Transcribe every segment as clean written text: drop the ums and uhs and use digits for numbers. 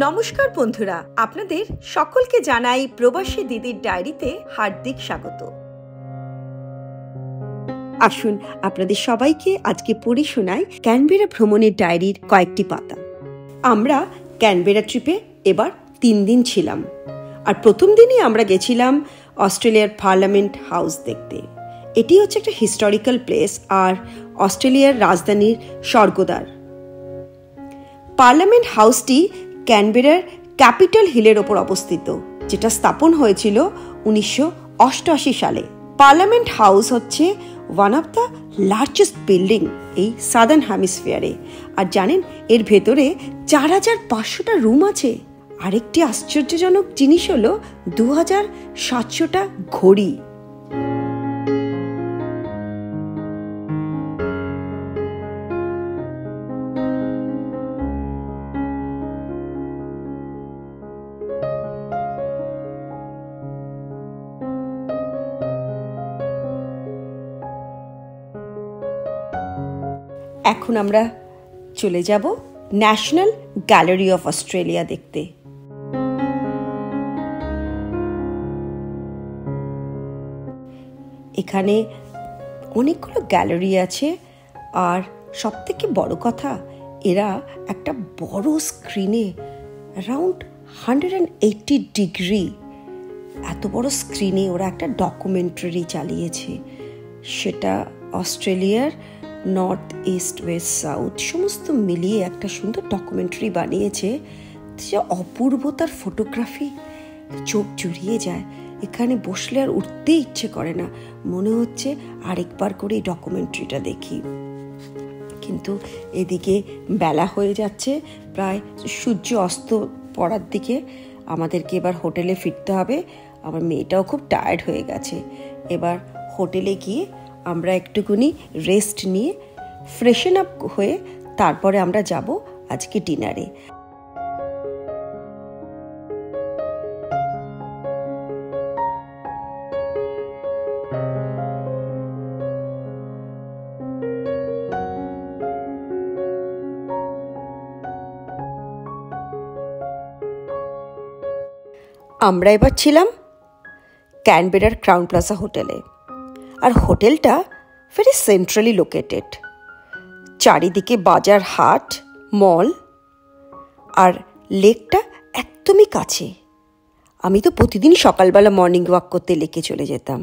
নমস্কার বন্ধুরা, আপনাদের সকলকে জানাই প্রবাসী দিদির ডায়েরিতে হার্দিক স্বাগত। আসুন আপনাদের সবাইকে আজকে পড়ে শোনাই ক্যানবেরা ভ্রমণের ডায়েরির কয়েকটি পাতা। আমরা ক্যানবেরা ট্রিপে এবার 3 দিন ছিলাম, আর প্রথম দিনই আমরা গেছিলাম অস্ট্রেলিয়ার পার্লামেন্ট হাউস দেখতে। এটি হচ্ছে একটা হিস্টোরিক্যাল প্লেস আর অস্ট্রেলিয়ার রাজধানীর স্বর্গদ্বার। পার্লামেন্ট হাউসটি ক্যানবেরার ক্যাপিটাল হিলের ওপর অবস্থিত, যেটা স্থাপন হয়েছিল 1988 সালে। পার্লামেন্ট হাউস হচ্ছে one of the largest building এই সাদার্ন হেমিস্ফিয়ারে। আর জানেন, এর ভেতরে 4500টা রুম আছে। আরেকটি আশ্চর্যজনক জিনিস হলো 2700টা ঘড়ি। এখন আমরা চলে যাব ন্যাশনাল গ্যালারি অফ অস্ট্রেলিয়া দেখতে। এখানে অনেকগুলো গ্যালারি আছে, আর সবথেকে বড় কথা, এরা একটা বড় স্ক্রিনে অ্যারাউন্ড 180 ডিগ্রি এত বড় স্ক্রিনে ওরা একটা ডকুমেন্টারি চালিয়েছে। সেটা অস্ট্রেলিয়ার নর্থ ইস্ট ওয়েস্ট সাউথ সমস্ত মিলিয়ে একটা সুন্দর ডকুমেন্টারি বানিয়েছে। যে অপূর্বতার ফটোগ্রাফি, চোখ জুড়িয়ে যায়। এখানে বসলে আর উঠতে ইচ্ছে করে না, মনে হচ্ছে আরেকবার করে এই ডকুমেন্টারিটা দেখি। কিন্তু এদিকে বেলা হয়ে যাচ্ছে, প্রায় সূর্য অস্ত পড়ার দিকে। আমাদেরকে এবার হোটেলে ফিরতে হবে। আমার মেয়েটাও খুব টায়ার্ড হয়ে গেছে। এবার হোটেলে গিয়ে আমরা একটুখানি রেস্ট নিয়ে ফ্রেশন আপ হয়ে তারপরে আমরা যাব আজকে ডিনারে। আমরা এবার ছিলাম ক্যানবেরার ক্রাউন প্লাজা হোটেলে। আর হোটেলটা ভেরি সেন্ট্রালি লোকেটেড। চারিদিকে বাজার, হাট, মল, আর লেকটা একদমই কাছে। আমি তো প্রতিদিন সকালবেলা মর্নিং ওয়াক করতে লেকে চলে যেতাম।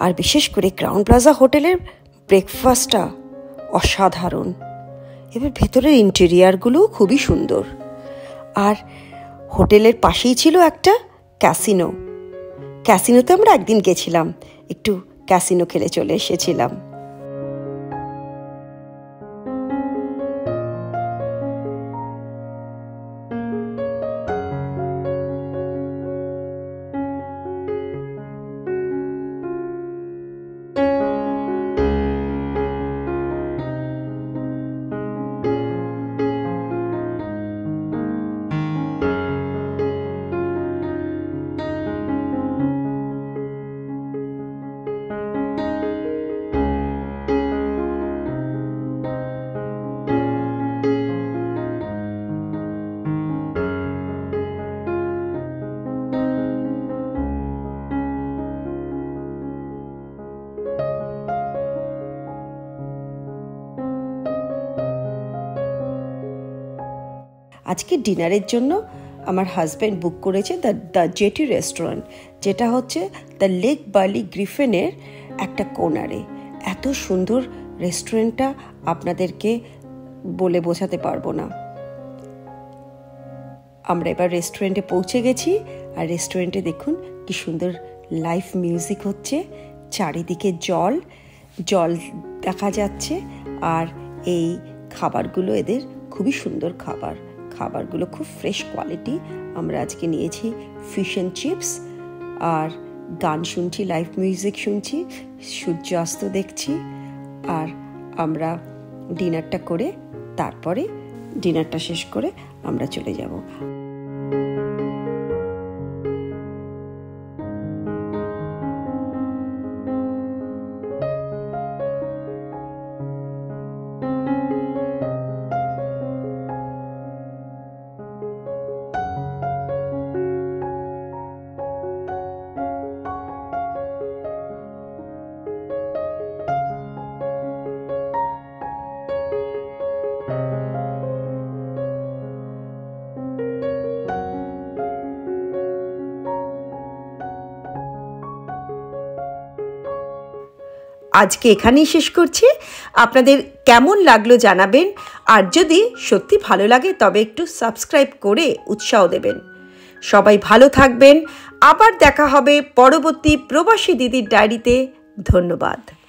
আর বিশেষ করে ক্রাউন প্লাজা হোটেলের ব্রেকফাস্টটা অসাধারণ। এবার ভেতরের ইন্টেরিয়ারগুলোও খুবই সুন্দর। আর হোটেলের পাশেই ছিল একটা ক্যাসিনো। ক্যাসিনোতে আমরা একদিন গেছিলাম, একটু ক্যাসিনো খেলে চলে এসেছিলাম। আজকে ডিনারের জন্য আমার হাজব্যান্ড বুক করেছে দ্য জেটি রেস্টুরেন্ট, যেটা হচ্ছে দ্য লেক বার্লি গ্রিফেনের একটা কোনারে। এত সুন্দর রেস্টুরেন্টটা আপনাদেরকে বলে বোঝাতে পারবো না। আমরা এবার রেস্টুরেন্টে পৌঁছে গেছি, আর রেস্টুরেন্টে দেখুন কি সুন্দর লাইভ মিউজিক হচ্ছে। চারিদিকে জল জল দেখা যাচ্ছে। আর এই খাবারগুলো এদের খুবই সুন্দর খাবারগুলো খুব ফ্রেশ কোয়ালিটি। আমরা আজকে নিয়েছি ফিশ অ্যান্ড চিপস, আর গান শুনছি, লাইভ মিউজিক শুনছি, সূর্যাস্ত দেখছি। আর আমরা ডিনারটা করে তারপরে ডিনারটা শেষ করে আমরা চলে যাব। আজকে এখানেই শেষ করছি। আপনাদের কেমন লাগলো জানাবেন, আর যদি সত্যি ভালো লাগে তবে একটু সাবস্ক্রাইব করে উৎসাহ দেবেন। সবাই ভালো থাকবেন। আবার দেখা হবে পরবর্তী প্রবাসী দিদির ডায়েরিতে। ধন্যবাদ।